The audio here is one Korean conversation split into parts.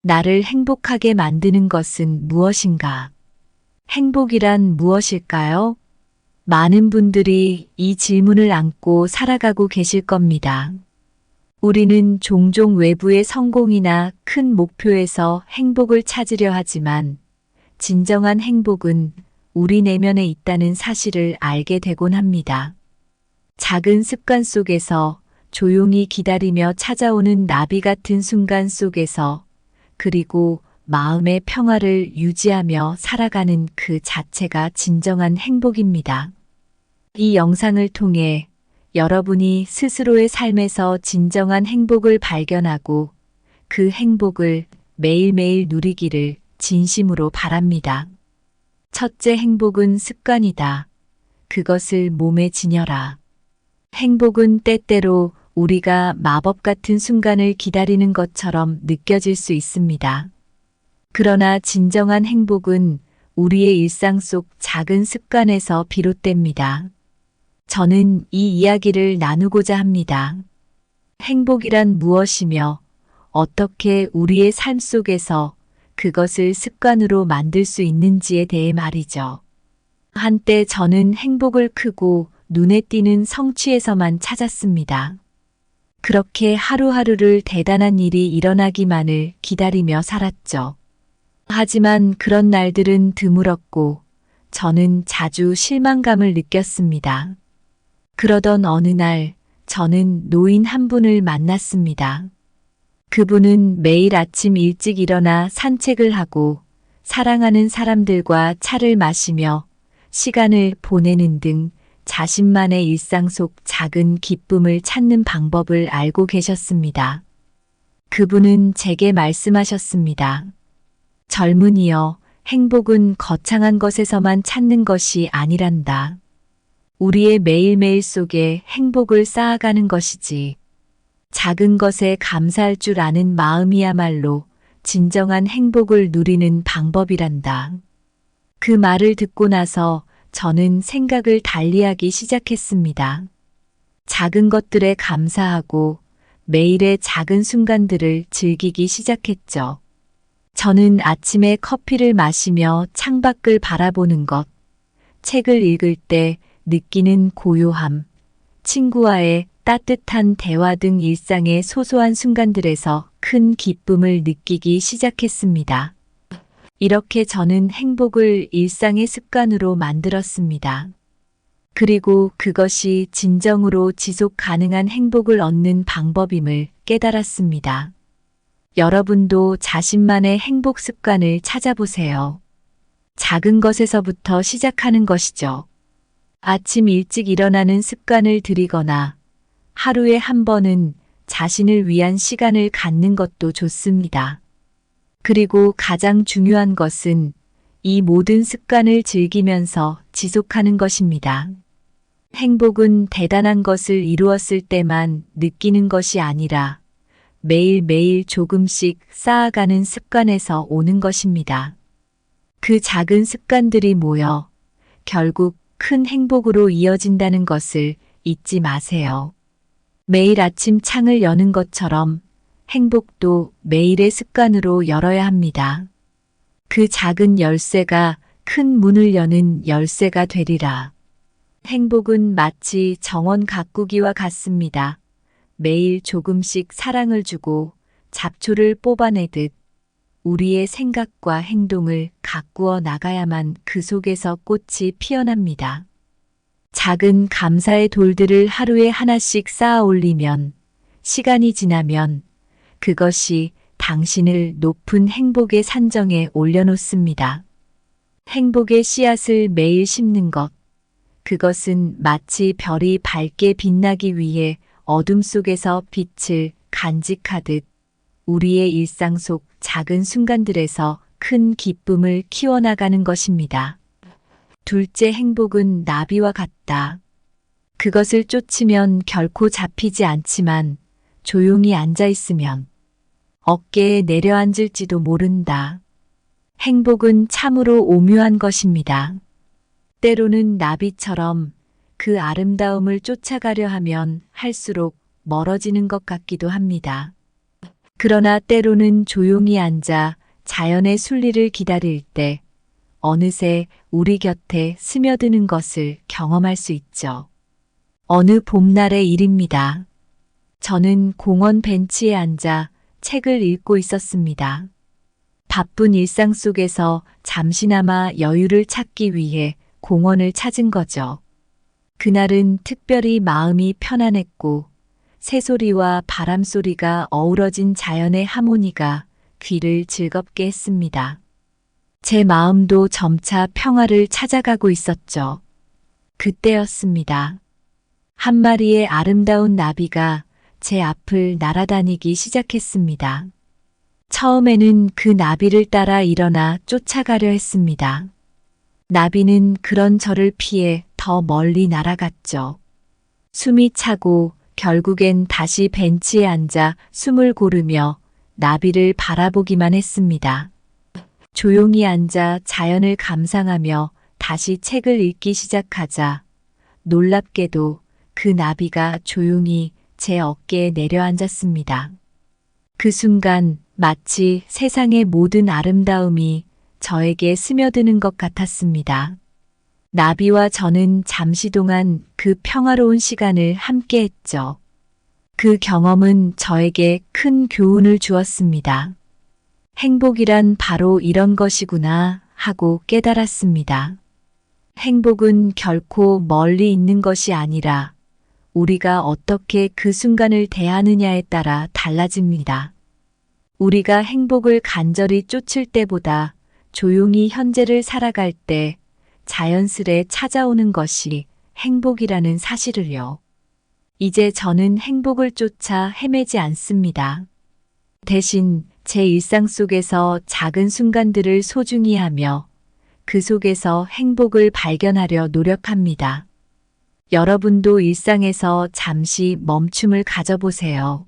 나를 행복하게 만드는 것은 무엇인가? 행복이란 무엇일까요? 많은 분들이 이 질문을 안고 살아가고 계실 겁니다. 우리는 종종 외부의 성공이나 큰 목표에서 행복을 찾으려 하지만 진정한 행복은 우리 내면에 있다는 사실을 알게 되곤 합니다. 작은 습관 속에서 조용히 기다리며 찾아오는 나비 같은 순간 속에서 그리고 마음의 평화를 유지하며 살아가는 그 자체가 진정한 행복입니다. 이 영상을 통해 여러분이 스스로의 삶에서 진정한 행복을 발견하고 그 행복을 매일매일 누리기를 진심으로 바랍니다. 첫째, 행복은 습관이다. 그것을 몸에 지녀라. 행복은 때때로 우리가 마법 같은 순간을 기다리는 것처럼 느껴질 수 있습니다. 그러나 진정한 행복은 우리의 일상 속 작은 습관에서 비롯됩니다. 저는 이 이야기를 나누고자 합니다. 행복이란 무엇이며 어떻게 우리의 삶 속에서 그것을 습관으로 만들 수 있는지에 대해 말이죠. 한때 저는 행복을 크고 눈에 띄는 성취에서만 찾았습니다. 그렇게 하루하루를 대단한 일이 일어나기만을 기다리며 살았죠. 하지만 그런 날들은 드물었고 저는 자주 실망감을 느꼈습니다. 그러던 어느 날 저는 노인 한 분을 만났습니다. 그분은 매일 아침 일찍 일어나 산책을 하고 사랑하는 사람들과 차를 마시며 시간을 보내는 등 자신만의 일상 속 작은 기쁨을 찾는 방법을 알고 계셨습니다. 그분은 제게 말씀하셨습니다. 젊은이여, 행복은 거창한 것에서만 찾는 것이 아니란다. 우리의 매일매일 속에 행복을 쌓아가는 것이지. 작은 것에 감사할 줄 아는 마음이야말로 진정한 행복을 누리는 방법이란다. 그 말을 듣고 나서 저는 생각을 달리하기 시작했습니다. 작은 것들에 감사하고 매일의 작은 순간들을 즐기기 시작했죠. 저는 아침에 커피를 마시며 창밖을 바라보는 것, 책을 읽을 때 느끼는 고요함, 친구와의 따뜻한 대화 등 일상의 소소한 순간들에서 큰 기쁨을 느끼기 시작했습니다. 이렇게 저는 행복을 일상의 습관으로 만들었습니다. 그리고 그것이 진정으로 지속 가능한 행복을 얻는 방법임을 깨달았습니다. 여러분도 자신만의 행복 습관을 찾아보세요. 작은 것에서부터 시작하는 것이죠. 아침 일찍 일어나는 습관을 들이거나 하루에 한 번은 자신을 위한 시간을 갖는 것도 좋습니다. 그리고 가장 중요한 것은 이 모든 습관을 즐기면서 지속하는 것입니다. 행복은 대단한 것을 이루었을 때만 느끼는 것이 아니라 매일매일 조금씩 쌓아가는 습관에서 오는 것입니다. 그 작은 습관들이 모여 결국 큰 행복으로 이어진다는 것을 잊지 마세요. 매일 아침 창을 여는 것처럼 행복도 매일의 습관으로 열어야 합니다. 그 작은 열쇠가 큰 문을 여는 열쇠가 되리라. 행복은 마치 정원 가꾸기와 같습니다. 매일 조금씩 사랑을 주고 잡초를 뽑아내듯 우리의 생각과 행동을 가꾸어 나가야만 그 속에서 꽃이 피어납니다. 작은 감사의 돌들을 하루에 하나씩 쌓아 올리면 시간이 지나면 그것이 당신을 높은 행복의 산정에 올려놓습니다. 행복의 씨앗을 매일 심는 것, 그것은 마치 별이 밝게 빛나기 위해 어둠 속에서 빛을 간직하듯 우리의 일상 속 작은 순간들에서 큰 기쁨을 키워나가는 것입니다. 둘째, 행복은 나비와 같다. 그것을 쫓으면 결코 잡히지 않지만 조용히 앉아 있으면 어깨에 내려앉을지도 모른다. 행복은 참으로 오묘한 것입니다. 때로는 나비처럼 그 아름다움을 쫓아가려 하면 할수록 멀어지는 것 같기도 합니다. 그러나 때로는 조용히 앉아 자연의 순리를 기다릴 때 어느새 우리 곁에 스며드는 것을 경험할 수 있죠. 어느 봄날의 일입니다. 저는 공원 벤치에 앉아 책을 읽고 있었습니다. 바쁜 일상 속에서 잠시나마 여유를 찾기 위해 공원을 찾은 거죠. 그날은 특별히 마음이 편안했고 새소리와 바람소리가 어우러진 자연의 하모니가 귀를 즐겁게 했습니다. 제 마음도 점차 평화를 찾아가고 있었죠. 그때였습니다. 한 마리의 아름다운 나비가 제 앞을 날아다니기 시작했습니다. 처음에는 그 나비를 따라 일어나 쫓아가려 했습니다. 나비는 그런 저를 피해 더 멀리 날아갔죠. 숨이 차고 결국엔 다시 벤치에 앉아 숨을 고르며 나비를 바라보기만 했습니다. 조용히 앉아 자연을 감상하며 다시 책을 읽기 시작하자 놀랍게도 그 나비가 조용히 제 어깨에 내려앉았습니다. 그 순간 마치 세상의 모든 아름다움이 저에게 스며드는 것 같았습니다. 나비와 저는 잠시 동안 그 평화로운 시간을 함께 했죠. 그 경험은 저에게 큰 교훈을 주었습니다. 행복이란 바로 이런 것이구나 하고 깨달았습니다. 행복은 결코 멀리 있는 것이 아니라 우리가 어떻게 그 순간을 대하느냐에 따라 달라집니다. 우리가 행복을 간절히 쫓을 때보다 조용히 현재를 살아갈 때 자연스레 찾아오는 것이 행복이라는 사실을요. 이제 저는 행복을 쫓아 헤매지 않습니다. 대신 제 일상 속에서 작은 순간들을 소중히 하며 그 속에서 행복을 발견하려 노력합니다. 여러분도 일상에서 잠시 멈춤을 가져보세요.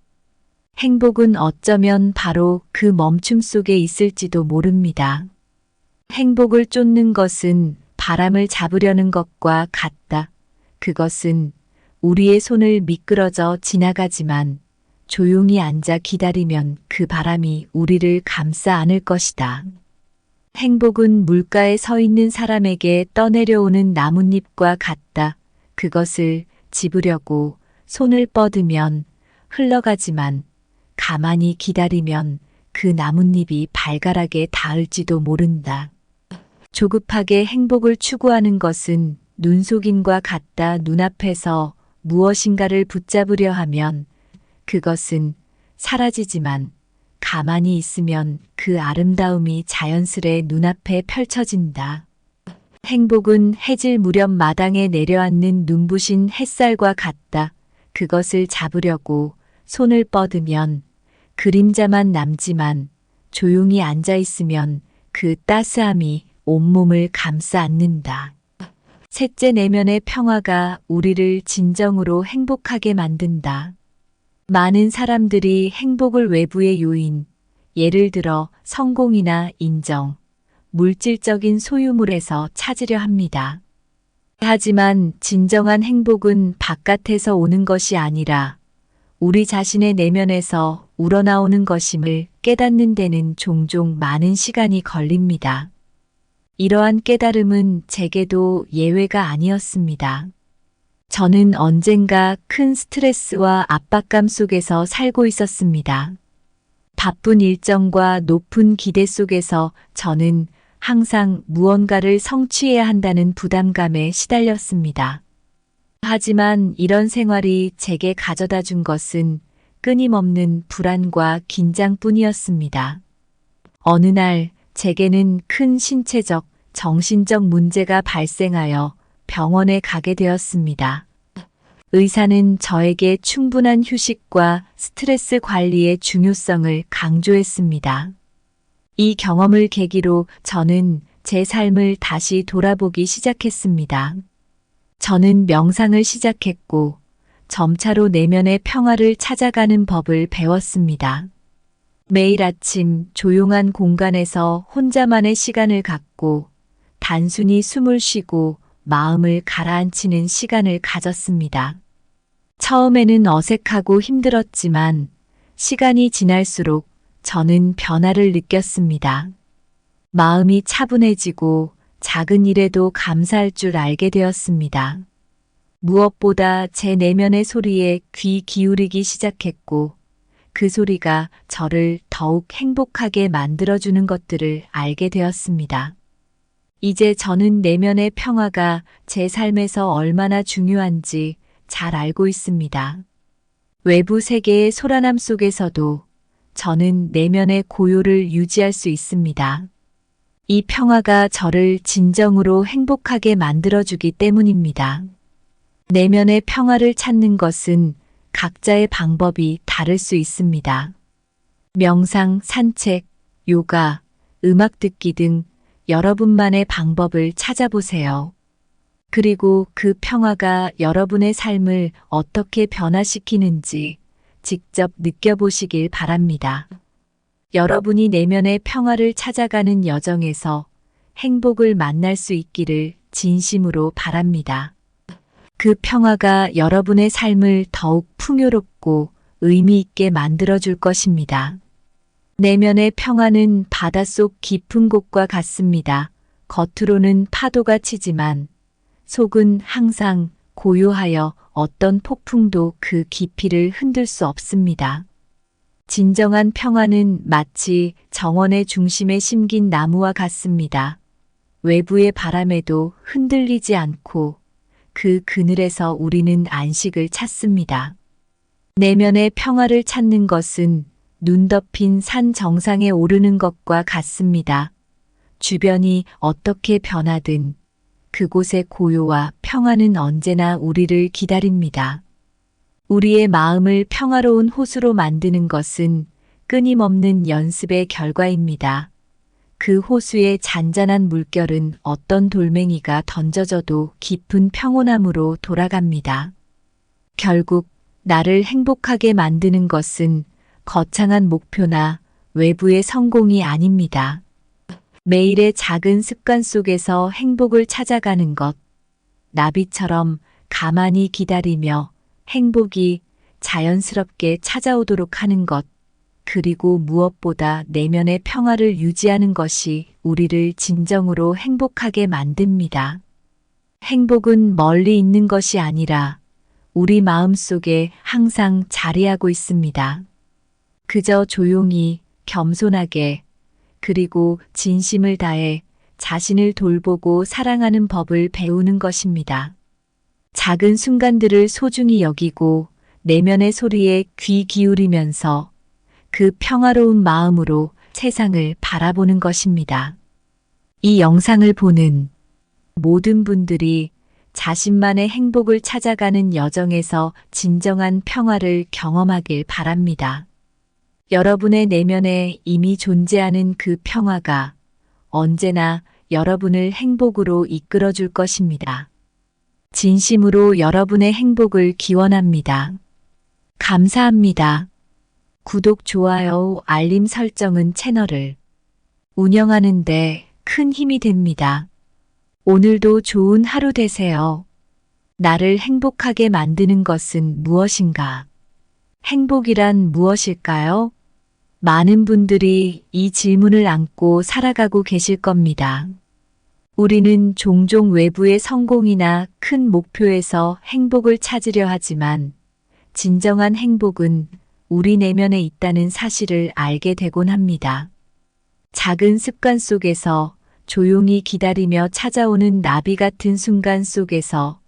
행복은 어쩌면 바로 그 멈춤 속에 있을지도 모릅니다. 행복을 쫓는 것은 바람을 잡으려는 것과 같다. 그것은 우리의 손을 미끄러져 지나가지만 조용히 앉아 기다리면 그 바람이 우리를 감싸 안을 것이다. 행복은 물가에 서 있는 사람에게 떠내려오는 나뭇잎과 같다. 그것을 집으려고 손을 뻗으면 흘러가지만 가만히 기다리면 그 나뭇잎이 발가락에 닿을지도 모른다. 조급하게 행복을 추구하는 것은 눈속임과 같다. 눈앞에서 무엇인가를 붙잡으려 하면 그것은 사라지지만 가만히 있으면 그 아름다움이 자연스레 눈앞에 펼쳐진다. 행복은 해질 무렵 마당에 내려앉는 눈부신 햇살과 같다. 그것을 잡으려고 손을 뻗으면 그림자만 남지만 조용히 앉아 있으면 그 따스함이 온몸을 감싸 안는다. 셋째 내면의 평화가 우리를 진정으로 행복하게 만든다. 많은 사람들이 행복을 외부의 요인, 예를 들어 성공이나 인정, 물질적인 소유물에서 찾으려 합니다. 하지만 진정한 행복은 바깥에서 오는 것이 아니라 우리 자신의 내면에서 우러나오는 것임을 깨닫는 데는 종종 많은 시간이 걸립니다. 이러한 깨달음은 제게도 예외가 아니었습니다. 저는 언젠가 큰 스트레스와 압박감 속에서 살고 있었습니다. 바쁜 일정과 높은 기대 속에서 저는 항상 무언가를 성취해야 한다는 부담감에 시달렸습니다. 하지만 이런 생활이 제게 가져다 준 것은 끊임없는 불안과 긴장뿐이었습니다. 어느 날 제게는 큰 신체적, 정신적 문제가 발생하여 병원에 가게 되었습니다. 의사는 저에게 충분한 휴식과 스트레스 관리의 중요성을 강조했습니다. 이 경험을 계기로 저는 제 삶을 다시 돌아보기 시작했습니다. 저는 명상을 시작했고 점차로 내면의 평화를 찾아가는 법을 배웠습니다. 매일 아침 조용한 공간에서 혼자만의 시간을 갖고 단순히 숨을 쉬고 마음을 가라앉히는 시간을 가졌습니다. 처음에는 어색하고 힘들었지만 시간이 지날수록 저는 변화를 느꼈습니다. 마음이 차분해지고 작은 일에도 감사할 줄 알게 되었습니다. 무엇보다 제 내면의 소리에 귀 기울이기 시작했고, 그 소리가 저를 더욱 행복하게 만들어주는 것들을 알게 되었습니다. 이제 저는 내면의 평화가 제 삶에서 얼마나 중요한지 잘 알고 있습니다. 외부 세계의 소란함 속에서도 저는 내면의 고요를 유지할 수 있습니다. 이 평화가 저를 진정으로 행복하게 만들어주기 때문입니다. 내면의 평화를 찾는 것은 각자의 방법이 다를 수 있습니다. 명상, 산책, 요가, 음악 듣기 등 여러분만의 방법을 찾아보세요. 그리고 그 평화가 여러분의 삶을 어떻게 변화시키는지 직접 느껴보시길 바랍니다. 여러분이 내면의 평화를 찾아가는 여정에서 행복을 만날 수 있기를 진심으로 바랍니다. 그 평화가 여러분의 삶을 더욱 풍요롭고 의미 있게 만들어줄 것입니다. 내면의 평화는 바닷속 깊은 곳과 같습니다. 겉으로는 파도가 치지만 속은 항상 고요하여 어떤 폭풍도 그 깊이를 흔들 수 없습니다. 진정한 평화는 마치 정원의 중심에 심긴 나무와 같습니다. 외부의 바람에도 흔들리지 않고 그 그늘에서 우리는 안식을 찾습니다. 내면의 평화를 찾는 것은 눈 덮인 산 정상에 오르는 것과 같습니다. 주변이 어떻게 변하든 그곳의 고요와 평화는 언제나 우리를 기다립니다. 우리의 마음을 평화로운 호수로 만드는 것은 끊임없는 연습의 결과입니다. 그 호수의 잔잔한 물결은 어떤 돌멩이가 던져져도 깊은 평온함으로 돌아갑니다. 결국 나를 행복하게 만드는 것은 거창한 목표나 외부의 성공이 아닙니다. 매일의 작은 습관 속에서 행복을 찾아가는 것, 나비처럼 가만히 기다리며 행복이 자연스럽게 찾아오도록 하는 것, 그리고 무엇보다 내면의 평화를 유지하는 것이 우리를 진정으로 행복하게 만듭니다. 행복은 멀리 있는 것이 아니라 우리 마음 속에 항상 자리하고 있습니다. 그저 조용히, 겸손하게, 그리고 진심을 다해 자신을 돌보고 사랑하는 법을 배우는 것입니다. 작은 순간들을 소중히 여기고 내면의 소리에 귀 기울이면서 그 평화로운 마음으로 세상을 바라보는 것입니다. 이 영상을 보는 모든 분들이 자신만의 행복을 찾아가는 여정에서 진정한 평화를 경험하길 바랍니다. 여러분의 내면에 이미 존재하는 그 평화가 언제나 여러분을 행복으로 이끌어 줄 것입니다. 진심으로 여러분의 행복을 기원합니다. 감사합니다. 구독, 좋아요, 알림 설정은 채널을 운영하는 데 큰 힘이 됩니다. 오늘도 좋은 하루 되세요. 나를 행복하게 만드는 것은 무엇인가? 행복이란 무엇일까요? 많은 분들이 이 질문을 안고 살아가고 계실 겁니다. 우리는 종종 외부의 성공이나 큰 목표에서 행복을 찾으려 하지만 진정한 행복은 우리 내면에 있다는 사실을 알게 되곤 합니다. 작은 습관 속에서 조용히 기다리며 찾아오는 나비 같은 순간 속에서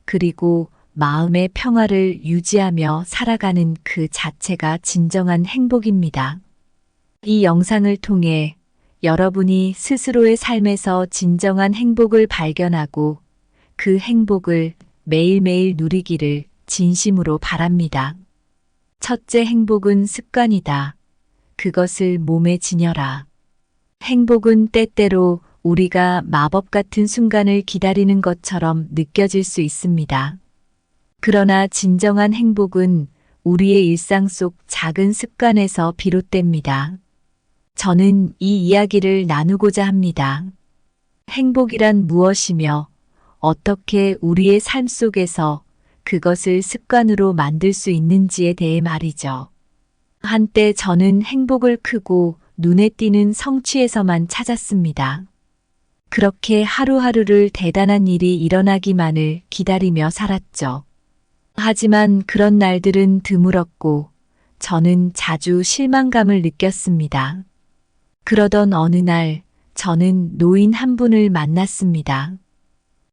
그리고 마음의 평화를 유지하며 살아가는 그 자체가 진정한 행복입니다. 이 영상을 통해 여러분이 스스로의 삶에서 진정한 행복을 발견하고 그 행복을 매일매일 누리기를 진심으로 바랍니다. 첫째, 행복은 습관이다. 그것을 몸에 지녀라. 행복은 때때로 우리가 마법 같은 순간을 기다리는 것처럼 느껴질 수 있습니다. 그러나 진정한 행복은 우리의 일상 속 작은 습관에서 비롯됩니다. 저는 이 이야기를 나누고자 합니다. 행복이란 무엇이며 어떻게 우리의 삶 속에서 그것을 습관으로 만들 수 있는지에 대해 말이죠. 한때 저는 행복을 크고 눈에 띄는 성취에서만 찾았습니다. 그렇게 하루하루를 대단한 일이 일어나기만을 기다리며 살았죠. 하지만 그런 날들은 드물었고 저는 자주 실망감을 느꼈습니다. 그러던 어느 날 저는 노인 한 분을 만났습니다.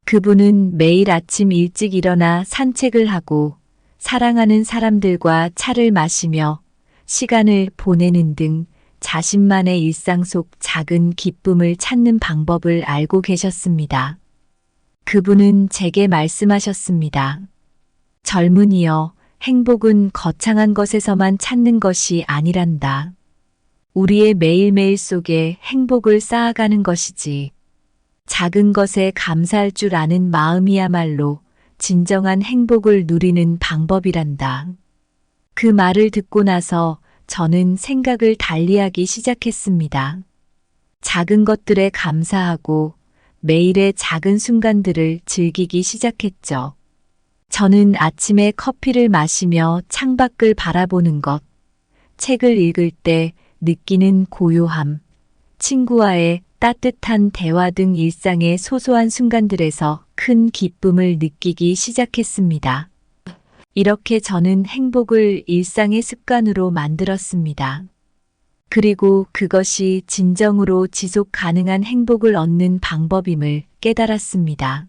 그분은 매일 아침 일찍 일어나 산책을 하고 사랑하는 사람들과 차를 마시며 시간을 보내는 등 자신만의 일상 속 작은 기쁨을 찾는 방법을 알고 계셨습니다. 그분은 제게 말씀하셨습니다. 젊은이여, 행복은 거창한 것에서만 찾는 것이 아니란다. 우리의 매일매일 속에 행복을 쌓아가는 것이지. 작은 것에 감사할 줄 아는 마음이야말로 진정한 행복을 누리는 방법이란다. 그 말을 듣고 나서 저는 생각을 달리하기 시작했습니다. 작은 것들에 감사하고 매일의 작은 순간들을 즐기기 시작했죠. 저는 아침에 커피를 마시며 창밖을 바라보는 것, 책을 읽을 때 느끼는 고요함, 친구와의 따뜻한 대화 등 일상의 소소한 순간들에서 큰 기쁨을 느끼기 시작했습니다. 이렇게 저는 행복을 일상의 습관으로 만들었습니다. 그리고 그것이 진정으로 지속 가능한 행복을 얻는 방법임을 깨달았습니다.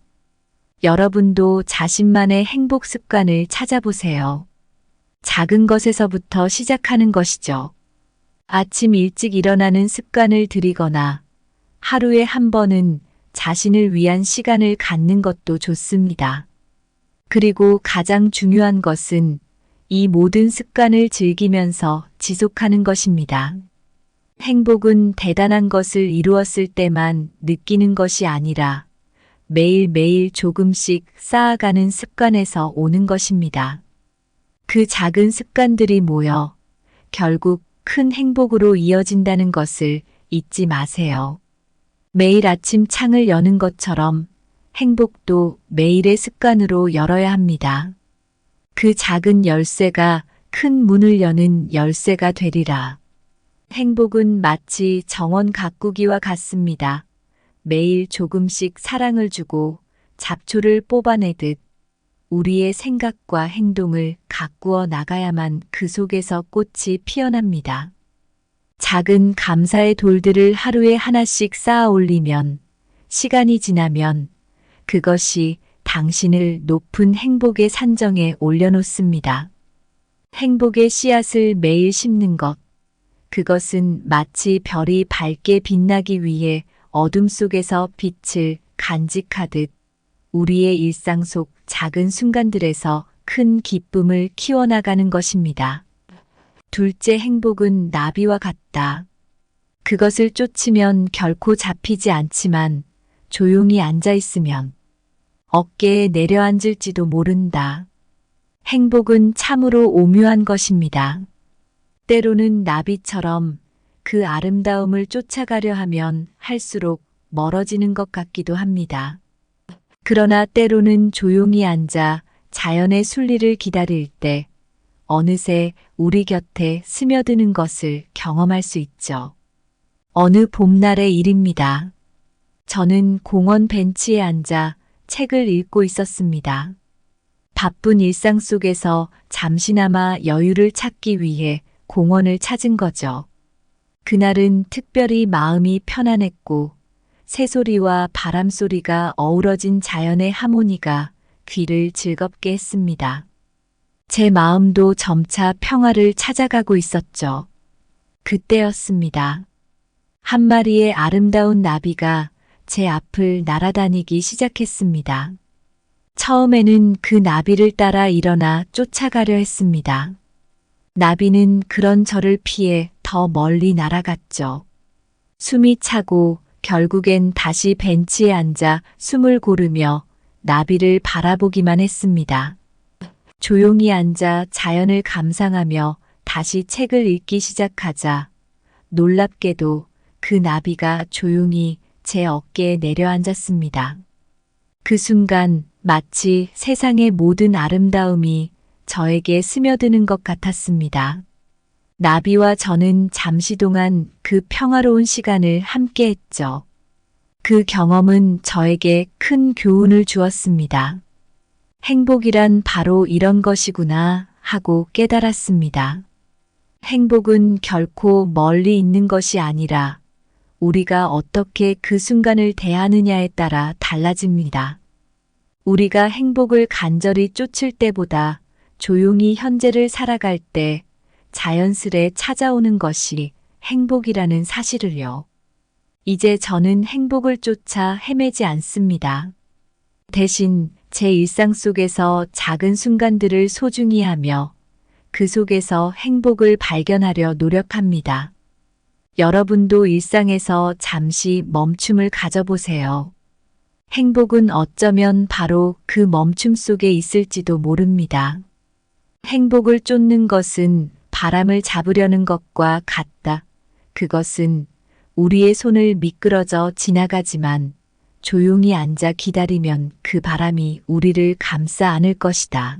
여러분도 자신만의 행복 습관을 찾아보세요. 작은 것에서부터 시작하는 것이죠. 아침 일찍 일어나는 습관을 들이거나 하루에 한 번은 자신을 위한 시간을 갖는 것도 좋습니다. 그리고 가장 중요한 것은 이 모든 습관을 즐기면서 지속하는 것입니다. 행복은 대단한 것을 이루었을 때만 느끼는 것이 아니라 매일매일 조금씩 쌓아가는 습관에서 오는 것입니다. 그 작은 습관들이 모여 결국 큰 행복으로 이어진다는 것을 잊지 마세요. 매일 아침 창을 여는 것처럼 행복도 매일의 습관으로 열어야 합니다. 그 작은 열쇠가 큰 문을 여는 열쇠가 되리라. 행복은 마치 정원 가꾸기와 같습니다. 매일 조금씩 사랑을 주고 잡초를 뽑아내듯 우리의 생각과 행동을 가꾸어 나가야만 그 속에서 꽃이 피어납니다. 작은 감사의 돌들을 하루에 하나씩 쌓아 올리면 시간이 지나면 그것이 당신을 높은 행복의 산정에 올려놓습니다. 행복의 씨앗을 매일 심는 것, 그것은 마치 별이 밝게 빛나기 위해 어둠 속에서 빛을 간직하듯 우리의 일상 속 작은 순간들에서 큰 기쁨을 키워나가는 것입니다. 둘째, 행복은 나비와 같다. 그것을 쫓으면 결코 잡히지 않지만 조용히 앉아 있으면 어깨에 내려앉을지도 모른다. 행복은 참으로 오묘한 것입니다. 때로는 나비처럼 그 아름다움을 쫓아가려 하면 할수록 멀어지는 것 같기도 합니다. 그러나 때로는 조용히 앉아 자연의 순리를 기다릴 때 어느새 우리 곁에 스며드는 것을 경험할 수 있죠. 어느 봄날의 일입니다. 저는 공원 벤치에 앉아 책을 읽고 있었습니다. 바쁜 일상 속에서 잠시나마 여유를 찾기 위해 공원을 찾은 거죠. 그날은 특별히 마음이 편안했고 새소리와 바람소리가 어우러진 자연의 하모니가 귀를 즐겁게 했습니다. 제 마음도 점차 평화를 찾아가고 있었죠. 그때였습니다. 한 마리의 아름다운 나비가 제 앞을 날아다니기 시작했습니다. 처음에는 그 나비를 따라 일어나 쫓아가려 했습니다. 나비는 그런 저를 피해 더 멀리 날아갔죠. 숨이 차고 결국엔 다시 벤치에 앉아 숨을 고르며 나비를 바라보기만 했습니다. 조용히 앉아 자연을 감상하며 다시 책을 읽기 시작하자 놀랍게도 그 나비가 조용히 제 어깨에 내려앉았습니다. 그 순간 마치 세상의 모든 아름다움이 저에게 스며드는 것 같았습니다. 나비와 저는 잠시 동안 그 평화로운 시간을 함께 했죠. 그 경험은 저에게 큰 교훈을 주었습니다. 행복이란 바로 이런 것이구나 하고 깨달았습니다. 행복은 결코 멀리 있는 것이 아니라 우리가 어떻게 그 순간을 대하느냐에 따라 달라집니다. 우리가 행복을 간절히 쫓을 때보다 조용히 현재를 살아갈 때 자연스레 찾아오는 것이 행복이라는 사실을요. 이제 저는 행복을 쫓아 헤매지 않습니다. 대신 제 일상 속에서 작은 순간들을 소중히 하며 그 속에서 행복을 발견하려 노력합니다. 여러분도 일상에서 잠시 멈춤을 가져보세요. 행복은 어쩌면 바로 그 멈춤 속에 있을지도 모릅니다. 행복을 쫓는 것은 바람을 잡으려는 것과 같다. 그것은 우리의 손을 미끄러져 지나가지만 조용히 앉아 기다리면 그 바람이 우리를 감싸 안을 것이다.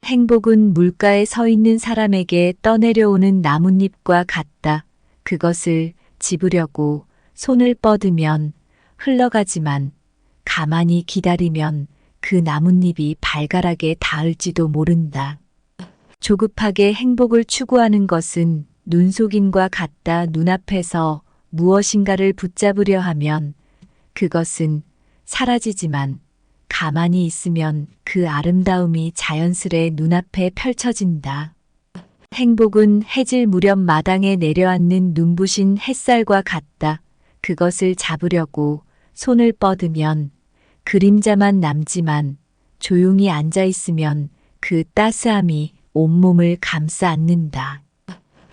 행복은 물가에 서 있는 사람에게 떠내려오는 나뭇잎과 같다. 그것을 집으려고 손을 뻗으면 흘러가지만 가만히 기다리면 그 나뭇잎이 발가락에 닿을지도 모른다. 조급하게 행복을 추구하는 것은 눈속임과 같다. 눈앞에서 무엇인가를 붙잡으려 하면 그것은 사라지지만 가만히 있으면 그 아름다움이 자연스레 눈앞에 펼쳐진다. 행복은 해질 무렵 마당에 내려앉는 눈부신 햇살과 같다. 그것을 잡으려고 손을 뻗으면 그림자만 남지만 조용히 앉아 있으면 그 따스함이 온몸을 감싸 안는다.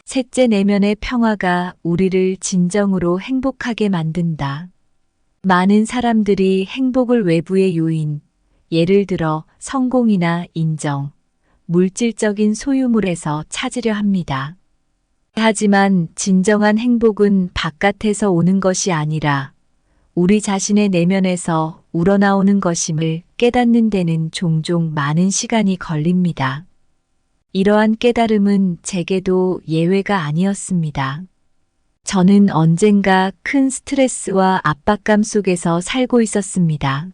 셋째, 내면의 평화가 우리를 진정으로 행복하게 만든다. 많은 사람들이 행복을 외부의 요인, 예를 들어 성공이나 인정, 물질적인 소유물에서 찾으려 합니다. 하지만 진정한 행복은 바깥에서 오는 것이 아니라 우리 자신의 내면에서 우러나오는 것임을 깨닫는 데는 종종 많은 시간이 걸립니다. 이러한 깨달음은 제게도 예외가 아니었습니다. 저는 언젠가 큰 스트레스와 압박감 속에서 살고 있었습니다.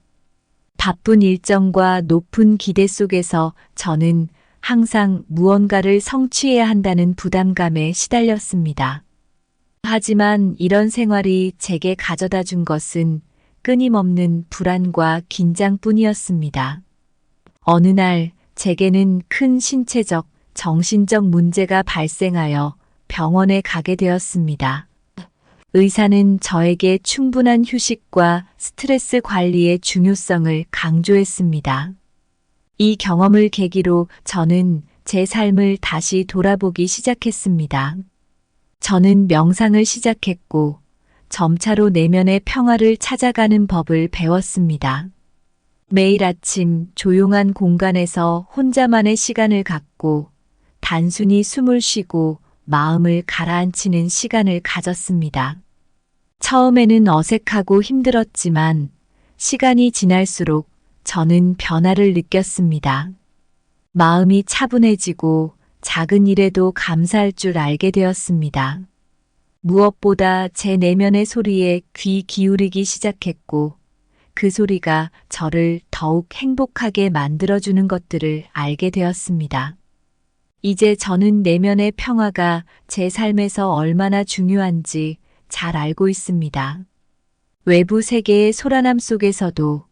바쁜 일정과 높은 기대 속에서 저는 항상 무언가를 성취해야 한다는 부담감에 시달렸습니다. 하지만 이런 생활이 제게 가져다 준 것은 끊임없는 불안과 긴장뿐이었습니다. 어느 날 제게는 큰 신체적, 정신적 문제가 발생하여 병원에 가게 되었습니다. 의사는 저에게 충분한 휴식과 스트레스 관리의 중요성을 강조했습니다. 이 경험을 계기로 저는 제 삶을 다시 돌아보기 시작했습니다. 저는 명상을 시작했고 점차로 내면의 평화를 찾아가는 법을 배웠습니다. 매일 아침 조용한 공간에서 혼자만의 시간을 갖고 단순히 숨을 쉬고 마음을 가라앉히는 시간을 가졌습니다. 처음에는 어색하고 힘들었지만 시간이 지날수록 저는 변화를 느꼈습니다. 마음이 차분해지고 작은 일에도 감사할 줄 알게 되었습니다. 무엇보다 제 내면의 소리에 귀 기울이기 시작했고 그 소리가 저를 더욱 행복하게 만들어주는 것들을 알게 되었습니다. 이제 저는 내면의 평화가 제 삶에서 얼마나 중요한지 잘 알고 있습니다. 외부 세계의 소란함 속에서도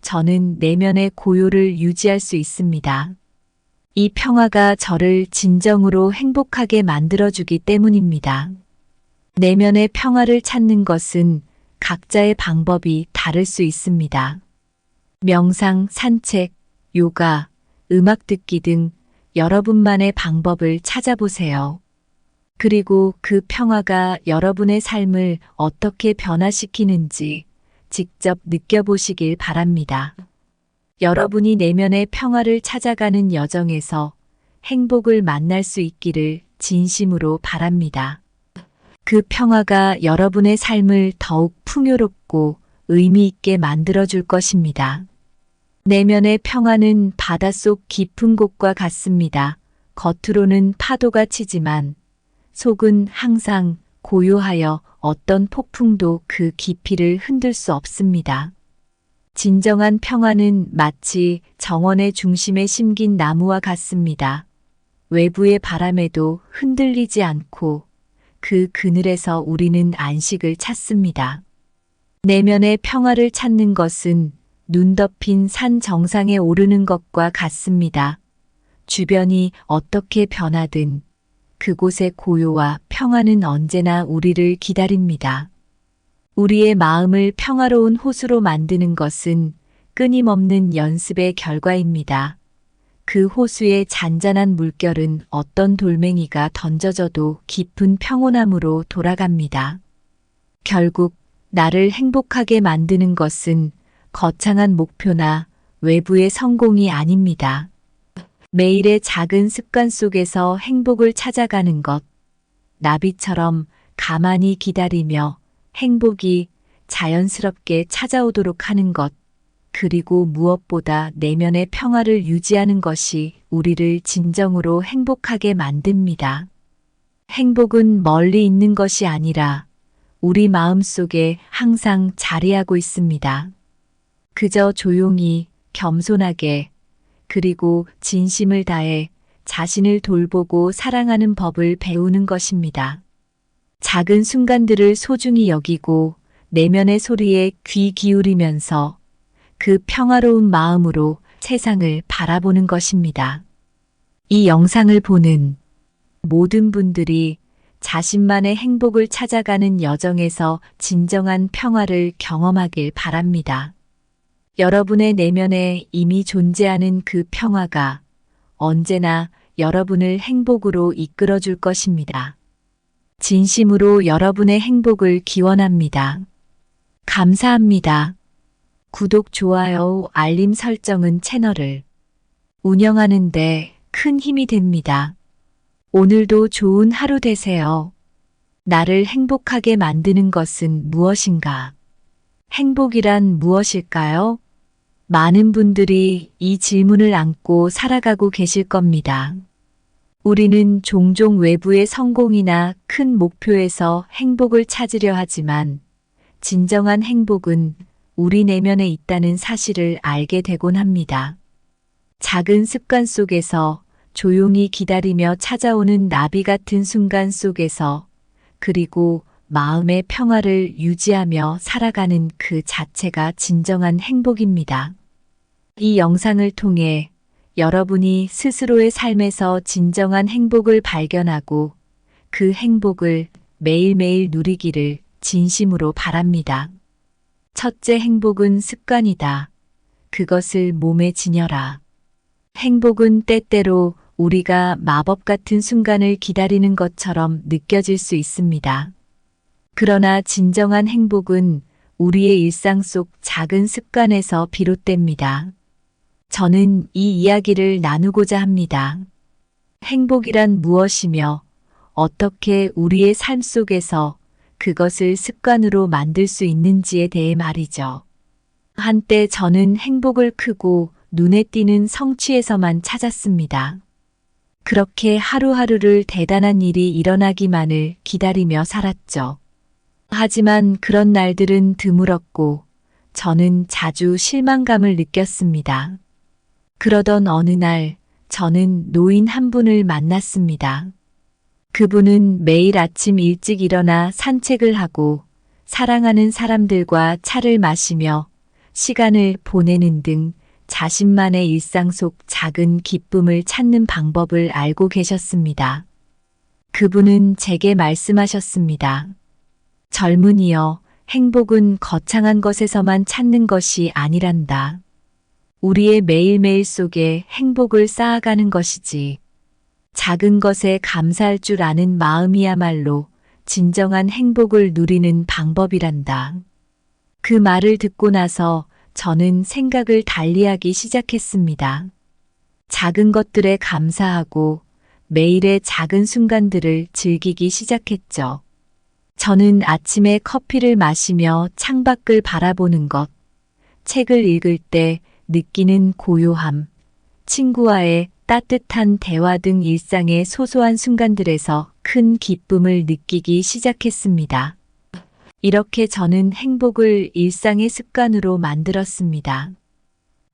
저는 내면의 고요를 유지할 수 있습니다. 이 평화가 저를 진정으로 행복하게 만들어주기 때문입니다. 내면의 평화를 찾는 것은 각자의 방법이 다를 수 있습니다. 명상, 산책, 요가, 음악 듣기 등 여러분만의 방법을 찾아보세요. 그리고 그 평화가 여러분의 삶을 어떻게 변화시키는지 직접 느껴보시길 바랍니다. 여러분이 내면의 평화를 찾아가는 여정에서 행복을 만날 수 있기를 진심으로 바랍니다. 그 평화가 여러분의 삶을 더욱 풍요롭고 의미 있게 만들어줄 것입니다. 내면의 평화는 바닷속 깊은 곳과 같습니다. 겉으로는 파도가 치지만 속은 항상 고요하여 어떤 폭풍도 그 깊이를 흔들 수 없습니다. 진정한 평화는 마치 정원의 중심에 심긴 나무와 같습니다. 외부의 바람에도 흔들리지 않고 그 그늘에서 우리는 안식을 찾습니다. 내면의 평화를 찾는 것은 눈 덮인 산 정상에 오르는 것과 같습니다. 주변이 어떻게 변하든 그곳의 고요와 평화는 언제나 우리를 기다립니다. 우리의 마음을 평화로운 호수로 만드는 것은 끊임없는 연습의 결과입니다. 그 호수의 잔잔한 물결은 어떤 돌멩이가 던져져도 깊은 평온함으로 돌아갑니다. 결국 나를 행복하게 만드는 것은 거창한 목표나 외부의 성공이 아닙니다. 매일의 작은 습관 속에서 행복을 찾아가는 것, 나비처럼 가만히 기다리며 행복이 자연스럽게 찾아오도록 하는 것, 그리고 무엇보다 내면의 평화를 유지하는 것이 우리를 진정으로 행복하게 만듭니다. 행복은 멀리 있는 것이 아니라 우리 마음 속에 항상 자리하고 있습니다. 그저 조용히, 겸손하게, 그리고 진심을 다해 자신을 돌보고 사랑하는 법을 배우는 것입니다. 작은 순간들을 소중히 여기고 내면의 소리에 귀 기울이면서 그 평화로운 마음으로 세상을 바라보는 것입니다. 이 영상을 보는 모든 분들이 자신만의 행복을 찾아가는 여정에서 진정한 평화를 경험하길 바랍니다. 여러분의 내면에 이미 존재하는 그 평화가 언제나 여러분을 행복으로 이끌어 줄 것입니다. 진심으로 여러분의 행복을 기원합니다. 감사합니다. 구독, 좋아요, 알림 설정은 채널을 운영하는데 큰 힘이 됩니다. 오늘도 좋은 하루 되세요. 나를 행복하게 만드는 것은 무엇인가? 행복이란 무엇일까요? 많은 분들이 이 질문을 안고 살아가고 계실 겁니다. 우리는 종종 외부의 성공이나 큰 목표에서 행복을 찾으려 하지만 진정한 행복은 우리 내면에 있다는 사실을 알게 되곤 합니다. 작은 습관 속에서 조용히 기다리며 찾아오는 나비 같은 순간 속에서 그리고 마음의 평화를 유지하며 살아가는 그 자체가 진정한 행복입니다. 이 영상을 통해 여러분이 스스로의 삶에서 진정한 행복을 발견하고 그 행복을 매일매일 누리기를 진심으로 바랍니다. 첫째, 행복은 습관이다. 그것을 몸에 지녀라. 행복은 때때로 우리가 마법 같은 순간을 기다리는 것처럼 느껴질 수 있습니다. 그러나 진정한 행복은 우리의 일상 속 작은 습관에서 비롯됩니다. 저는 이 이야기를 나누고자 합니다. 행복이란 무엇이며 어떻게 우리의 삶 속에서 그것을 습관으로 만들 수 있는지에 대해 말이죠. 한때 저는 행복을 크고 눈에 띄는 성취에서만 찾았습니다. 그렇게 하루하루를 대단한 일이 일어나기만을 기다리며 살았죠. 하지만 그런 날들은 드물었고 저는 자주 실망감을 느꼈습니다. 그러던 어느 날 저는 노인 한 분을 만났습니다. 그분은 매일 아침 일찍 일어나 산책을 하고 사랑하는 사람들과 차를 마시며 시간을 보내는 등 자신만의 일상 속 작은 기쁨을 찾는 방법을 알고 계셨습니다. 그분은 제게 말씀하셨습니다. 젊은이여, 행복은 거창한 것에서만 찾는 것이 아니란다. 우리의 매일매일 속에 행복을 쌓아가는 것이지. 작은 것에 감사할 줄 아는 마음이야말로 진정한 행복을 누리는 방법이란다. 그 말을 듣고 나서 저는 생각을 달리하기 시작했습니다. 작은 것들에 감사하고 매일의 작은 순간들을 즐기기 시작했죠. 저는 아침에 커피를 마시며 창밖을 바라보는 것, 책을 읽을 때 느끼는 고요함, 친구와의 따뜻한 대화 등 일상의 소소한 순간들에서 큰 기쁨을 느끼기 시작했습니다. 이렇게 저는 행복을 일상의 습관으로 만들었습니다.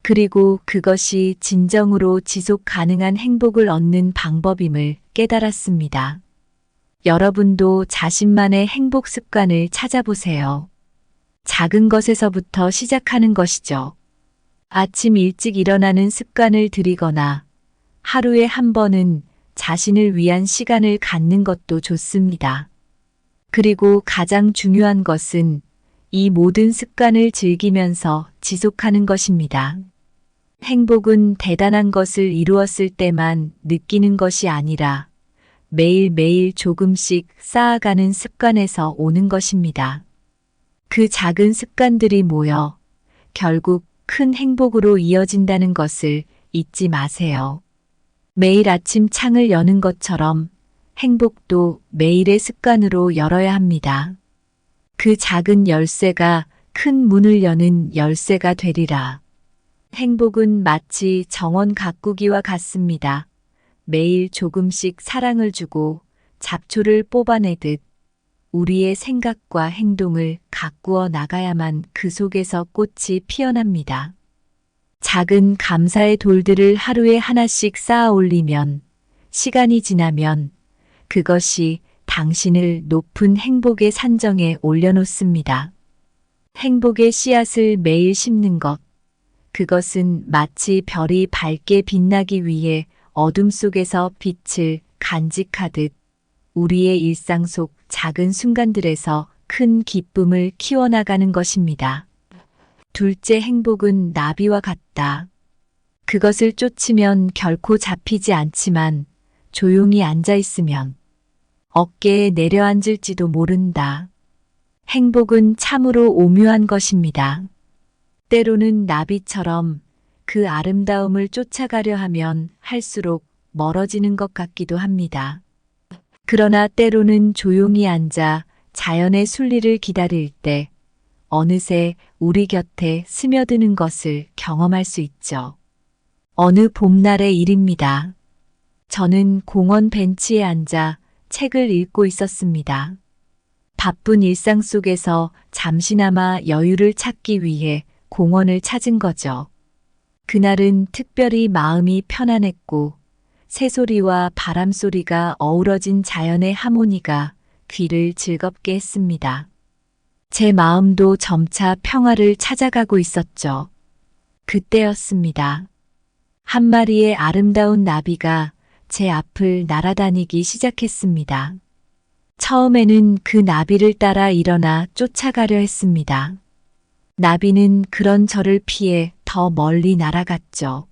그리고 그것이 진정으로 지속 가능한 행복을 얻는 방법임을 깨달았습니다. 여러분도 자신만의 행복 습관을 찾아보세요. 작은 것에서부터 시작하는 것이죠. 아침 일찍 일어나는 습관을 들이거나 하루에 한 번은 자신을 위한 시간을 갖는 것도 좋습니다. 그리고 가장 중요한 것은 이 모든 습관을 즐기면서 지속하는 것입니다. 행복은 대단한 것을 이루었을 때만 느끼는 것이 아니라 매일매일 조금씩 쌓아가는 습관에서 오는 것입니다. 그 작은 습관들이 모여 결국 큰 행복으로 이어진다는 것을 잊지 마세요. 매일 아침 창을 여는 것처럼 행복도 매일의 습관으로 열어야 합니다. 그 작은 열쇠가 큰 문을 여는 열쇠가 되리라. 행복은 마치 정원 가꾸기와 같습니다. 매일 조금씩 사랑을 주고 잡초를 뽑아내듯 우리의 생각과 행동을 가꾸어 나가야만 그 속에서 꽃이 피어납니다. 작은 감사의 돌들을 하루에 하나씩 쌓아 올리면 시간이 지나면 그것이 당신을 높은 행복의 산정에 올려놓습니다. 행복의 씨앗을 매일 심는 것, 그것은 마치 별이 밝게 빛나기 위해 어둠 속에서 빛을 간직하듯 우리의 일상 속 작은 순간들에서 큰 기쁨을 키워나가는 것입니다. 둘째, 행복은 나비와 같다. 그것을 쫓으면 결코 잡히지 않지만 조용히 앉아 있으면 어깨에 내려앉을지도 모른다. 행복은 참으로 오묘한 것입니다. 때로는 나비처럼 그 아름다움을 쫓아가려 하면 할수록 멀어지는 것 같기도 합니다. 그러나 때로는 조용히 앉아 자연의 순리를 기다릴 때 어느새 우리 곁에 스며드는 것을 경험할 수 있죠. 어느 봄날의 일입니다. 저는 공원 벤치에 앉아 책을 읽고 있었습니다. 바쁜 일상 속에서 잠시나마 여유를 찾기 위해 공원을 찾은 거죠. 그날은 특별히 마음이 편안했고 새소리와 바람소리가 어우러진 자연의 하모니가 귀를 즐겁게 했습니다. 제 마음도 점차 평화를 찾아가고 있었죠. 그때였습니다. 한 마리의 아름다운 나비가 제 앞을 날아다니기 시작했습니다. 처음에는 그 나비를 따라 일어나 쫓아가려 했습니다. 나비는 그런 저를 피해 더 멀리 날아갔죠.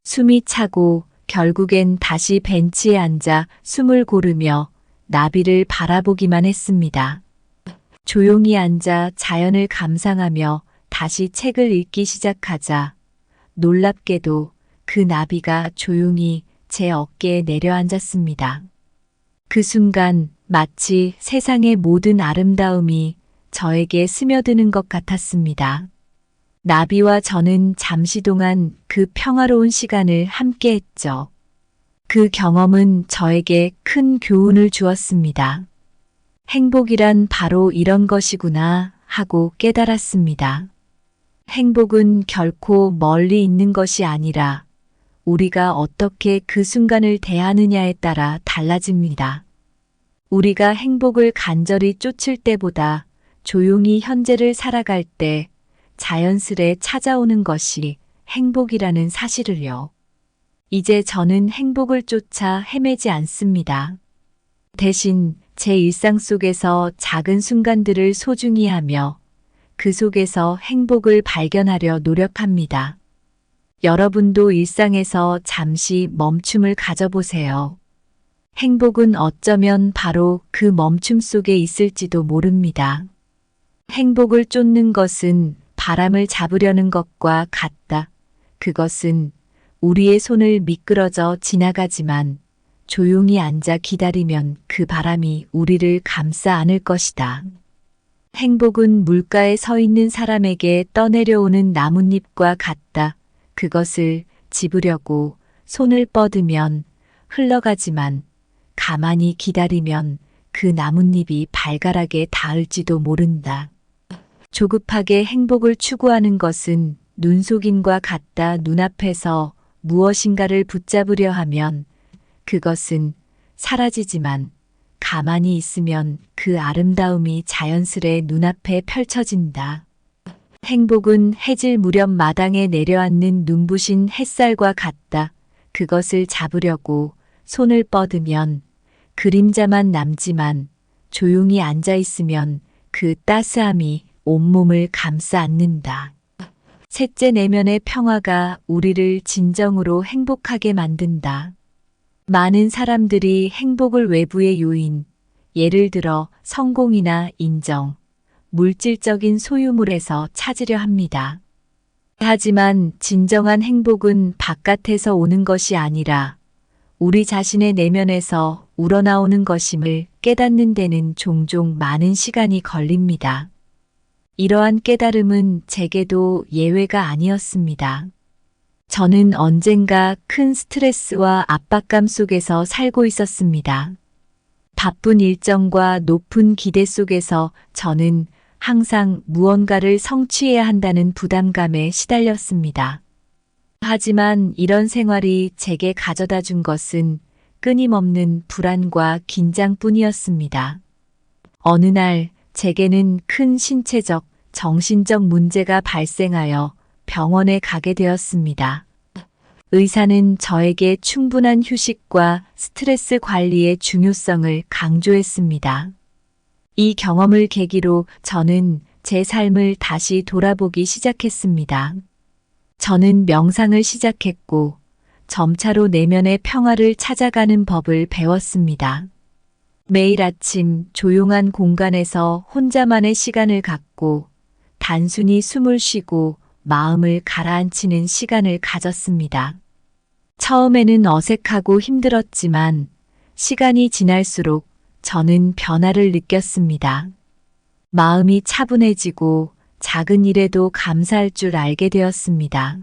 숨이 차고 결국엔 다시 벤치에 앉아 숨을 고르며 나비를 바라보기만 했습니다. 조용히 앉아 자연을 감상하며 다시 책을 읽기 시작하자 놀랍게도 그 나비가 조용히 제 어깨에 내려앉았습니다. 그 순간 마치 세상의 모든 아름다움이 저에게 스며드는 것 같았습니다. 나비와 저는 잠시 동안 그 평화로운 시간을 함께 했죠. 그 경험은 저에게 큰 교훈을 주었습니다. 행복이란 바로 이런 것이구나 하고 깨달았습니다. 행복은 결코 멀리 있는 것이 아니라 우리가 어떻게 그 순간을 대하느냐에 따라 달라집니다. 우리가 행복을 간절히 쫓을 때보다 조용히 현재를 살아갈 때 자연스레 찾아오는 것이 행복이라는 사실을요. 이제 저는 행복을 쫓아 헤매지 않습니다. 대신 제 일상 속에서 작은 순간들을 소중히 하며 그 속에서 행복을 발견하려 노력합니다. 여러분도 일상에서 잠시 멈춤을 가져보세요. 행복은 어쩌면 바로 그 멈춤 속에 있을지도 모릅니다. 행복을 쫓는 것은 바람을 잡으려는 것과 같다. 그것은 우리의 손을 미끄러져 지나가지만 조용히 앉아 기다리면 그 바람이 우리를 감싸 안을 것이다. 행복은 물가에 서 있는 사람에게 떠내려오는 나뭇잎과 같다. 그것을 집으려고 손을 뻗으면 흘러가지만 가만히 기다리면 그 나뭇잎이 발가락에 닿을지도 모른다. 조급하게 행복을 추구하는 것은 눈속임과 같다. 눈앞에서 무엇인가를 붙잡으려 하면 그것은 사라지지만 가만히 있으면 그 아름다움이 자연스레 눈앞에 펼쳐진다. 행복은 해질 무렵 마당에 내려앉는 눈부신 햇살과 같다. 그것을 잡으려고 손을 뻗으면 그림자만 남지만 조용히 앉아 있으면 그 따스함이 온몸을 감싸 안는다. 셋째, 내면의 평화가 우리를 진정으로 행복하게 만든다. 많은 사람들이 행복을 외부의 요인, 예를 들어 성공이나 인정, 물질적인 소유물에서 찾으려 합니다. 하지만 진정한 행복은 바깥에서 오는 것이 아니라 우리 자신의 내면에서 우러나오는 것임을 깨닫는 데는 종종 많은 시간이 걸립니다. 이러한 깨달음은 제게도 예외가 아니었습니다. 저는 언젠가 큰 스트레스와 압박감 속에서 살고 있었습니다. 바쁜 일정과 높은 기대 속에서 저는 항상 무언가를 성취해야 한다는 부담감에 시달렸습니다. 하지만 이런 생활이 제게 가져다 준 것은 끊임없는 불안과 긴장뿐이었습니다. 어느 날 제게는 큰 신체적, 정신적 문제가 발생하여 병원에 가게 되었습니다. 의사는 저에게 충분한 휴식과 스트레스 관리의 중요성을 강조했습니다. 이 경험을 계기로 저는 제 삶을 다시 돌아보기 시작했습니다. 저는 명상을 시작했고 점차로 내면의 평화를 찾아가는 법을 배웠습니다. 매일 아침 조용한 공간에서 혼자만의 시간을 갖고 단순히 숨을 쉬고 마음을 가라앉히는 시간을 가졌습니다. 처음에는 어색하고 힘들었지만 시간이 지날수록 저는 변화를 느꼈습니다. 마음이 차분해지고 작은 일에도 감사할 줄 알게 되었습니다.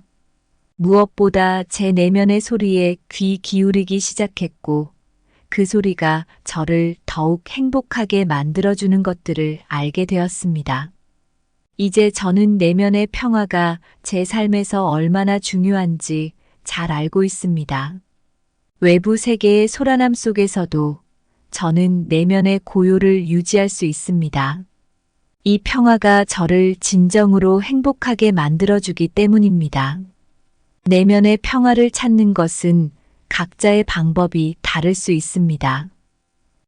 무엇보다 제 내면의 소리에 귀 기울이기 시작했고 그 소리가 저를 더욱 행복하게 만들어주는 것들을 알게 되었습니다. 이제 저는 내면의 평화가 제 삶에서 얼마나 중요한지 잘 알고 있습니다. 외부 세계의 소란함 속에서도 저는 내면의 고요를 유지할 수 있습니다. 이 평화가 저를 진정으로 행복하게 만들어주기 때문입니다. 내면의 평화를 찾는 것은 각자의 방법이 다를 수 있습니다.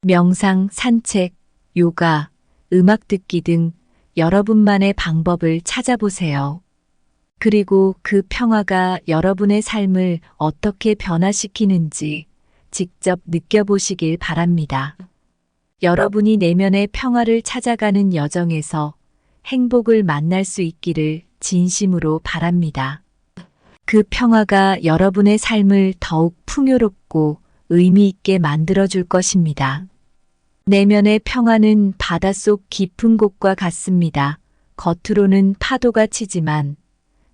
명상, 산책, 요가, 음악 듣기 등 여러분만의 방법을 찾아보세요. 그리고 그 평화가 여러분의 삶을 어떻게 변화시키는지 직접 느껴보시길 바랍니다. 여러분이 내면의 평화를 찾아가는 여정에서 행복을 만날 수 있기를 진심으로 바랍니다. 그 평화가 여러분의 삶을 더욱 풍요롭고 의미 있게 만들어줄 것입니다. 내면의 평화는 바닷속 깊은 곳과 같습니다. 겉으로는 파도가 치지만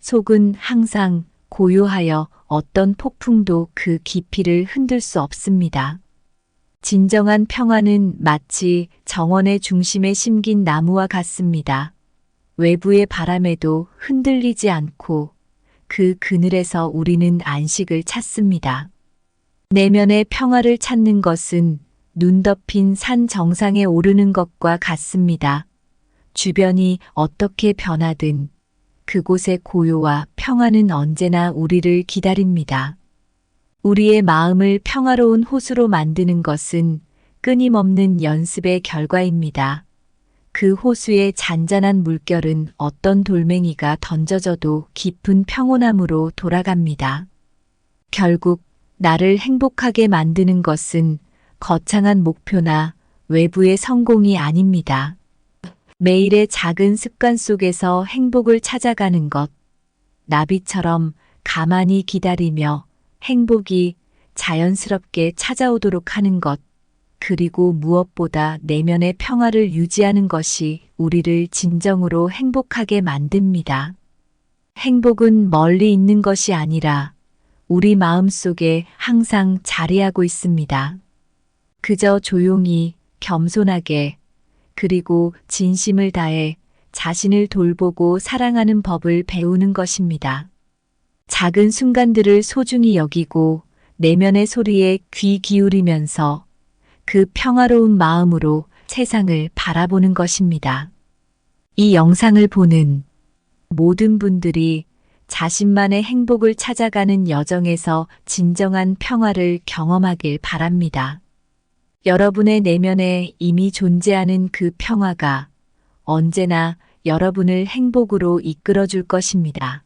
속은 항상 고요하여 어떤 폭풍도 그 깊이를 흔들 수 없습니다. 진정한 평화는 마치 정원의 중심에 심긴 나무와 같습니다. 외부의 바람에도 흔들리지 않고 그 그늘에서 우리는 안식을 찾습니다. 내면의 평화를 찾는 것은 눈 덮인 산 정상에 오르는 것과 같습니다. 주변이 어떻게 변하든 그곳의 고요와 평화는 언제나 우리를 기다립니다. 우리의 마음을 평화로운 호수로 만드는 것은 끊임없는 연습의 결과입니다. 그 호수의 잔잔한 물결은 어떤 돌멩이가 던져져도 깊은 평온함으로 돌아갑니다. 결국 나를 행복하게 만드는 것은 거창한 목표나 외부의 성공이 아닙니다. 매일의 작은 습관 속에서 행복을 찾아가는 것, 나비처럼 가만히 기다리며 행복이 자연스럽게 찾아오도록 하는 것, 그리고 무엇보다 내면의 평화를 유지하는 것이 우리를 진정으로 행복하게 만듭니다. 행복은 멀리 있는 것이 아니라 우리 마음속에 항상 자리하고 있습니다. 그저 조용히, 겸손하게, 그리고 진심을 다해 자신을 돌보고 사랑하는 법을 배우는 것입니다. 작은 순간들을 소중히 여기고 내면의 소리에 귀 기울이면서 그 평화로운 마음으로 세상을 바라보는 것입니다. 이 영상을 보는 모든 분들이 자신만의 행복을 찾아가는 여정에서 진정한 평화를 경험하길 바랍니다. 여러분의 내면에 이미 존재하는 그 평화가 언제나 여러분을 행복으로 이끌어 줄 것입니다.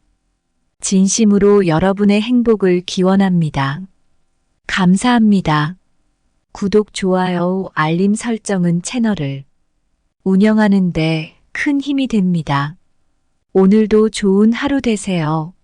진심으로 여러분의 행복을 기원합니다. 감사합니다. 구독, 좋아요, 알림 설정은 채널을 운영하는 데 큰 힘이 됩니다. 오늘도 좋은 하루 되세요.